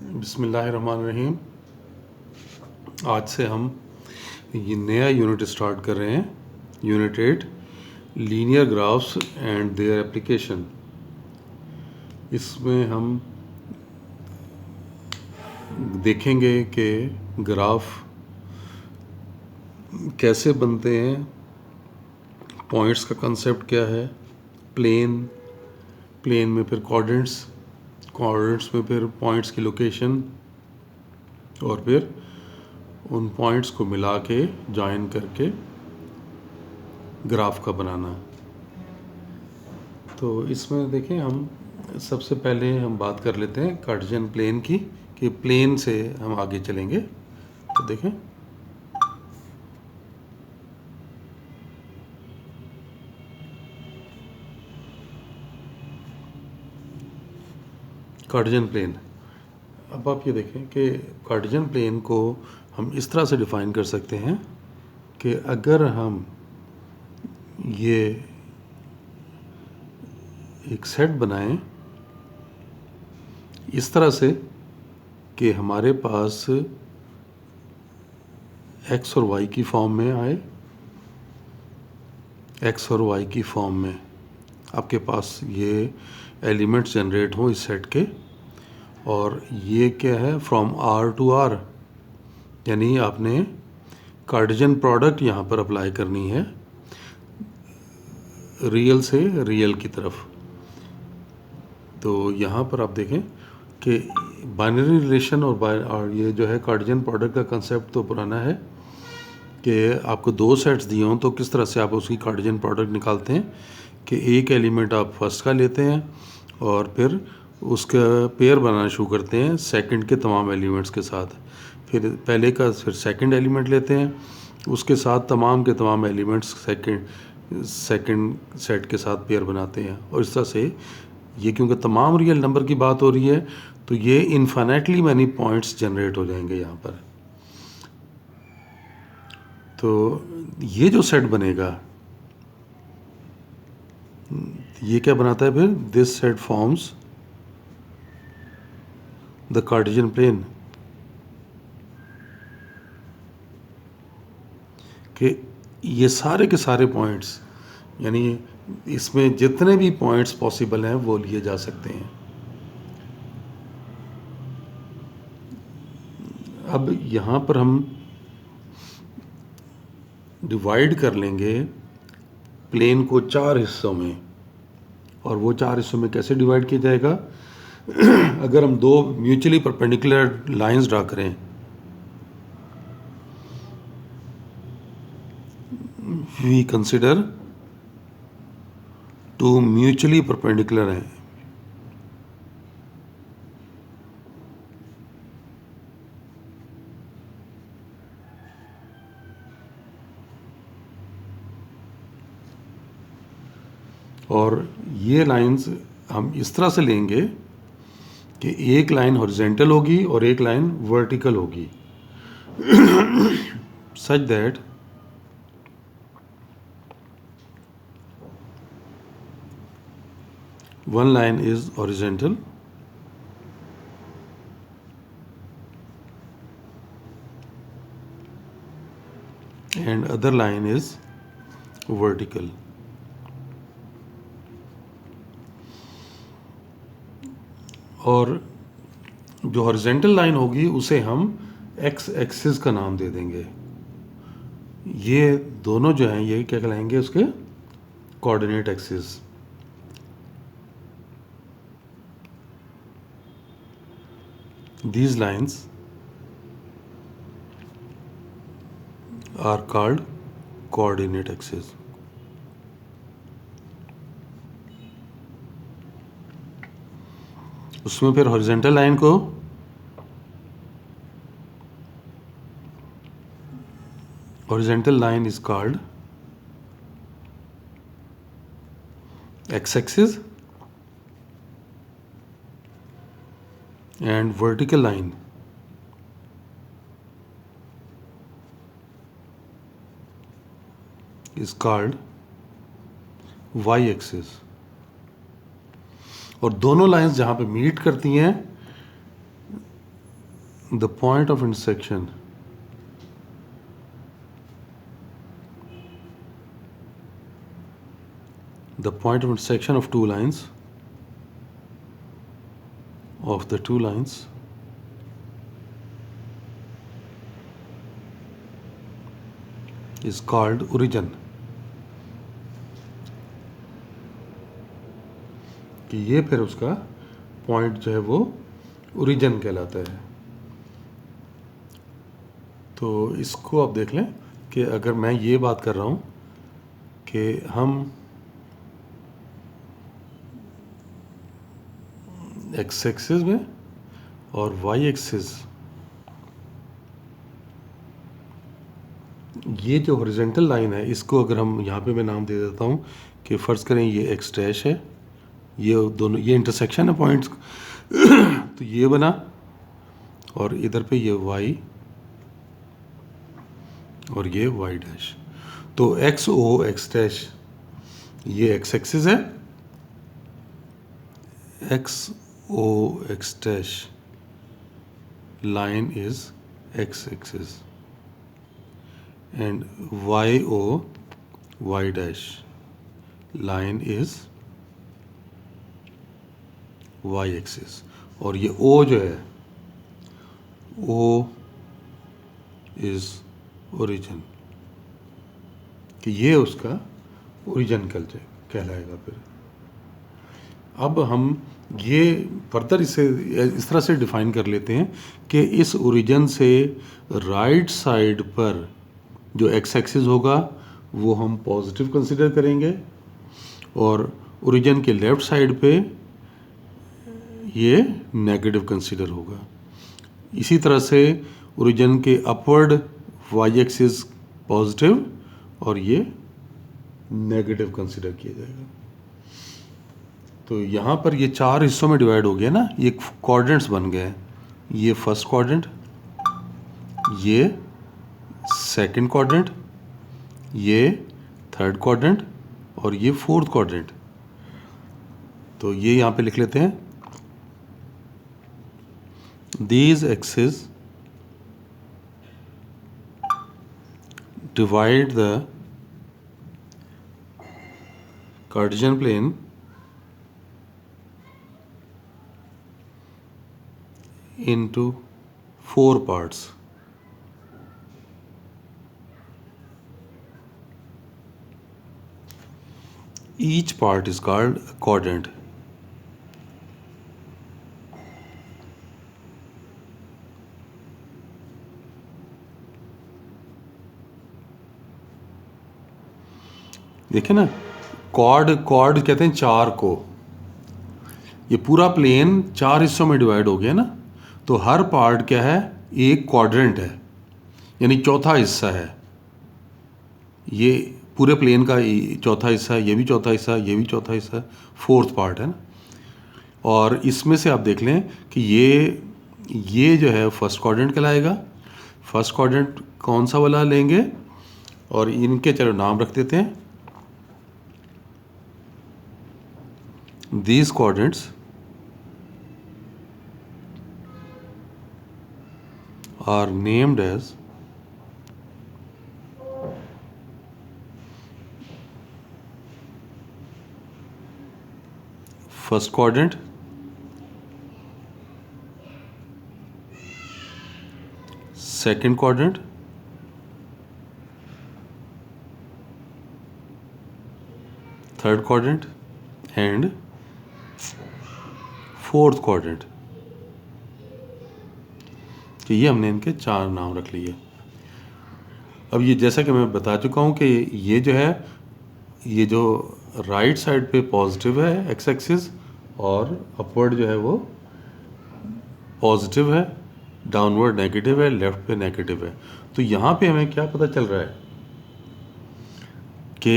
बिस्मिल्लाहिर्रहमानिर्रहीम। आज से हम ये नया यूनिट स्टार्ट कर रहे हैं, unit 8, linear graphs and their application. इसमें हम देखेंगे कि ग्राफ कैसे बनते हैं, पॉइंट्स का कंसेप्ट क्या है, प्लेन में फिर कोऑर्डिनेट्स में फिर पॉइंट्स की लोकेशन, और फिर उन पॉइंट्स को मिला के जॉइन करके ग्राफ का बनाना। तो इसमें देखें, हम सबसे पहले हम बात कर लेते हैं कार्टेशियन प्लेन की, कि प्लेन से हम आगे चलेंगे। तो देखें, कार्टेशियन प्लेन। अब आप ये देखें कि कार्टेशियन प्लेन को हम इस तरह से डिफ़ाइन कर सकते हैं कि अगर हम ये एक सेट बनाएं इस तरह से कि हमारे पास एक्स और वाई की फॉर्म में आए, एक्स और वाई की फॉर्म में आपके पास ये एलिमेंट्स जनरेट हों इस सेट के, और ये क्या है, फ्रॉम आर टू आर, यानी आपने कार्टेशियन प्रोडक्ट यहाँ पर अप्लाई करनी है रियल से रियल की तरफ। तो यहाँ पर आप देखें कि बाइनरी रिलेशन और ये जो है कार्टेशियन प्रोडक्ट का कंसेप्ट तो पुराना है कि आपको दो सेट्स दिए हों तो किस तरह से आप उसकी कार्टेशियन प्रोडक्ट निकालते हैं, कि एक एलिमेंट आप फर्स्ट का लेते हैं और फिर उसका पेयर बनाना शुरू करते हैं सेकंड के तमाम एलिमेंट्स के साथ, फिर पहले का फिर सेकंड एलिमेंट लेते हैं, उसके साथ तमाम के तमाम एलिमेंट्स सेकंड सेट के साथ पेयर बनाते हैं। और इस तरह से ये, क्योंकि तमाम रियल नंबर की बात हो रही है, तो ये इन्फिनेटली मैनी पॉइंट्स जनरेट हो जाएंगे यहाँ पर। तो ये जो सेट बनेगा, ये क्या बनाता है फिर, this set forms the Cartesian plane, कि ये सारे के सारे पॉइंट्स, यानी इसमें जितने भी पॉइंट्स पॉसिबल हैं वो लिए जा सकते हैं। अब यहाँ पर हम डिवाइड कर लेंगे प्लेन को 4 हिस्सों में, और वो 4 हिस्सों में कैसे डिवाइड किया जाएगा, अगर हम दो म्यूचुअली परपेंडिकुलर लाइंस ड्रा करें, we consider two mutually perpendicular हैं, और ये लाइंस हम इस तरह से लेंगे कि एक लाइन हॉरिजॉन्टल होगी और एक लाइन वर्टिकल होगी, such that one line is horizontal and other line is vertical. और जो हॉरिजॉन्टल लाइन होगी उसे हम एक्स एक्सिस का नाम दे देंगे। ये दोनों जो हैं ये क्या कहलाएंगे, उसके coordinate axis. These lines are called coordinate axes. उसमें फिर हॉरिजॉन्टल लाइन को horizontal line is called x-axis and vertical line is called y-axis। और दोनों लाइंस जहाँ पे मीट करती हैं the point of intersection of two lines is called origin. कि ये फिर उसका पॉइंट जो है वो ओरिजिन कहलाता है। तो इसको आप देख लें कि अगर मैं ये बात कर रहा हूँ कि हम एक्स एक्सिस में और वाई एक्सिस, ये जो हॉरिजॉन्टल लाइन है इसको अगर हम यहाँ पे मैं नाम दे देता हूँ कि फ़र्ज़ करें ये एक्स डैश है, ये दोनों ये इंटरसेक्शन है पॉइंट्स तो ये बना, और इधर पे ये वाई और ये वाई डैश। तो एक्स ओ एक्स डैश ये एक्स एक्सिस है, X O X dash line is x axis and yo y dash line is y axis। और ये o जो है o is origin, कि ये उसका ओरिजिन कहलाएगा। फिर अब हम ये फर्दर इसे इस तरह से डिफ़ाइन कर लेते हैं कि इस ओरिजिन से राइट साइड पर जो एक्स एक्सिस होगा वो हम पॉजिटिव कंसिडर करेंगे, और ओरिजिन के लेफ़्ट साइड पे ये नेगेटिव कंसिडर होगा। इसी तरह से ओरिजिन के अपवर्ड वाई एक्सिस पॉजिटिव और ये नेगेटिव कंसिडर किया जाएगा। तो यहाँ पर ये चार हिस्सों में डिवाइड हो गया ना, ये क्वाड्रेंट्स बन गए। ये फर्स्ट क्वाड्रेंट, ये सेकंड क्वाड्रेंट, ये थर्ड क्वाड्रेंट और ये फोर्थ क्वाड्रेंट। तो ये यहाँ पे लिख लेते हैं, these axes divide the Cartesian plane into 4 parts. Each part is called a quadrant. देखें ना, कॉर्ड कहते हैं चार को। ये पूरा प्लेन चार हिस्सों में डिवाइड हो गया ना, तो हर पार्ट क्या है, एक क्वाड्रेंट है, यानी चौथा हिस्सा है। ये पूरे प्लेन का चौथा हिस्सा है, ये भी चौथा हिस्सा, ये भी चौथा हिस्सा, फोर्थ पार्ट है ना। और इसमें से आप देख लें कि ये जो है फर्स्ट क्वाड्रेंट कहलाएगा। फर्स्ट क्वाड्रेंट कौन सा वाला लेंगे, और इनके चलो नाम रख देते हैं। These quadrants are named as first quadrant, second quadrant, third quadrant and fourth quadrant. तो ये हमने इनके चार नाम रख लिए। अब ये जैसा कि मैं बता चुका हूँ कि ये जो है, ये जो राइट साइड पे पॉजिटिव है एक्स एक्सिस, और अपवर्ड जो है वो पॉजिटिव है, डाउनवर्ड नेगेटिव है, लेफ्ट पे नेगेटिव है। तो यहाँ पे हमें क्या पता चल रहा है कि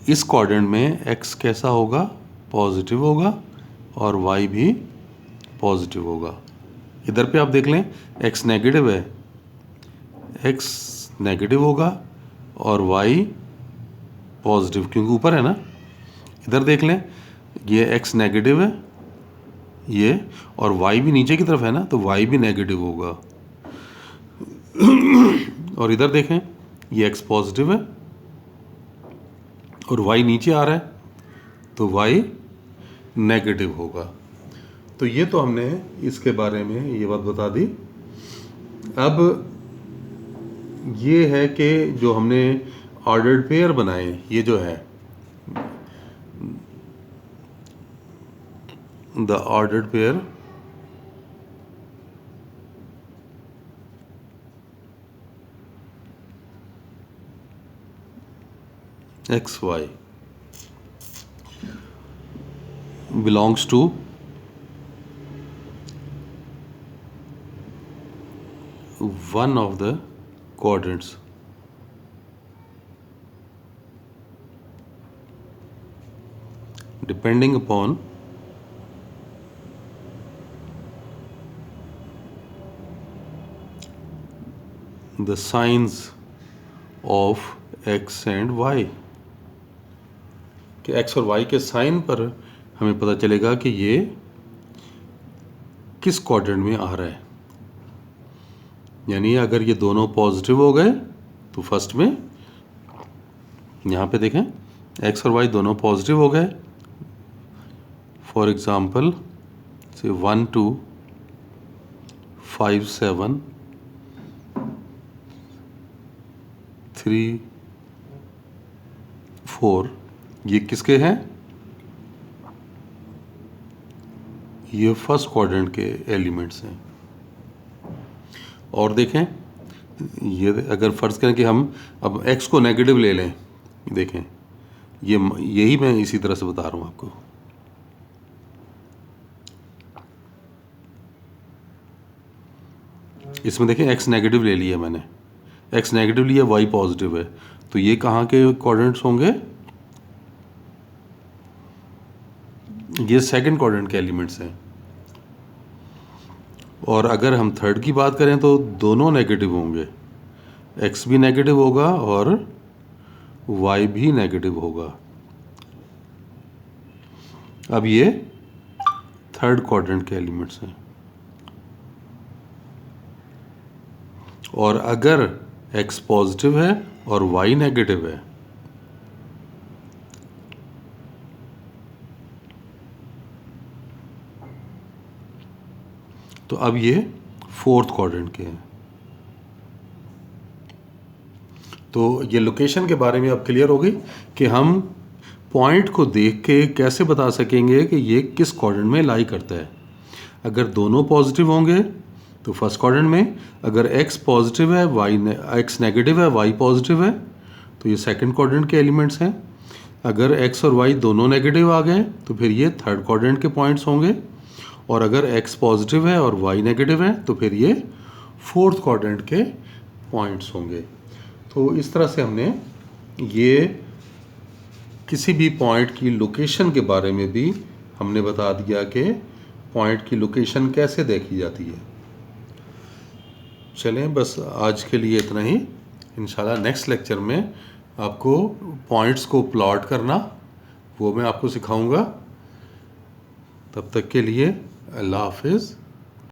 इस क्वाड्रेंट में एक्स कैसा होगा, पॉजिटिव होगा, और y भी पॉजिटिव होगा। इधर पे आप देख लें, x नेगेटिव है, x नेगेटिव होगा और y पॉजिटिव, क्योंकि ऊपर है ना। इधर देख लें, ये x नेगेटिव है ये, और y भी नीचे की तरफ है ना, तो y भी नेगेटिव होगा। और इधर देखें, ये x पॉजिटिव है और y नीचे आ रहा है, तो y नेगेटिव होगा। तो ये तो हमने इसके बारे में ये बात बता दी। अब ये है कि जो हमने ऑर्डर्ड पेयर बनाए, ये जो है the ordered pair X Y belongs to one of the quadrants depending upon the signs of x and y। कि x और y के साइन पर हमें पता चलेगा कि ये किस क्वाड्रेंट में आ रहा है। यानी अगर ये दोनों पॉजिटिव हो गए तो फर्स्ट में यहाँ पे देखें x और y दोनों पॉजिटिव हो गए। फॉर एग्जांपल से 1 2 5 7 3 4 ये किसके हैं? ये फर्स्ट क्वाड्रेंट के एलिमेंट्स हैं। और देखें, ये अगर फ़र्ज़ करें कि हम अब x को नेगेटिव ले लें, देखें यही मैं इसी तरह से बता रहा हूँ आपको। इसमें देखें x नेगेटिव ले लिया मैंने, x नेगेटिव लिया, y पॉजिटिव है, तो ये कहाँ के क्वाड्रेंट्स होंगे? ये सेकंड क्वाड्रेंट के एलिमेंट्स हैं। और अगर हम थर्ड की बात करें तो दोनों नेगेटिव होंगे, x भी नेगेटिव होगा और y भी नेगेटिव होगा। अब ये थर्ड क्वाड्रेंट के एलिमेंट्स हैं। और अगर x पॉजिटिव है और y नेगेटिव है तो अब ये फोर्थ क्वाड्रेंट के हैं। तो ये लोकेशन के बारे में अब क्लियर हो गई कि हम पॉइंट को देख के कैसे बता सकेंगे कि ये किस क्वाड्रेंट में लाई करता है। अगर दोनों पॉजिटिव होंगे तो फर्स्ट क्वाड्रेंट में, अगर x पॉजिटिव है x नेगेटिव है y पॉजिटिव है तो ये सेकंड क्वाड्रेंट के एलिमेंट्स हैं। अगर x और y दोनों नेगेटिव आ गए तो फिर ये थर्ड क्वाड्रेंट के पॉइंट्स होंगे। और अगर x पॉजिटिव है और y नेगेटिव है तो फिर ये फोर्थ क्वाड्रेंट के पॉइंट्स होंगे। तो इस तरह से हमने ये किसी भी पॉइंट की लोकेशन के बारे में भी हमने बता दिया कि पॉइंट की लोकेशन कैसे देखी जाती है। चलें, बस आज के लिए इतना ही। इंशाल्लाह नेक्स्ट लेक्चर में आपको पॉइंट्स को प्लॉट करना वो मैं आपको सिखाऊंगा। तब तक के लिए अल्लाह हाफिज़।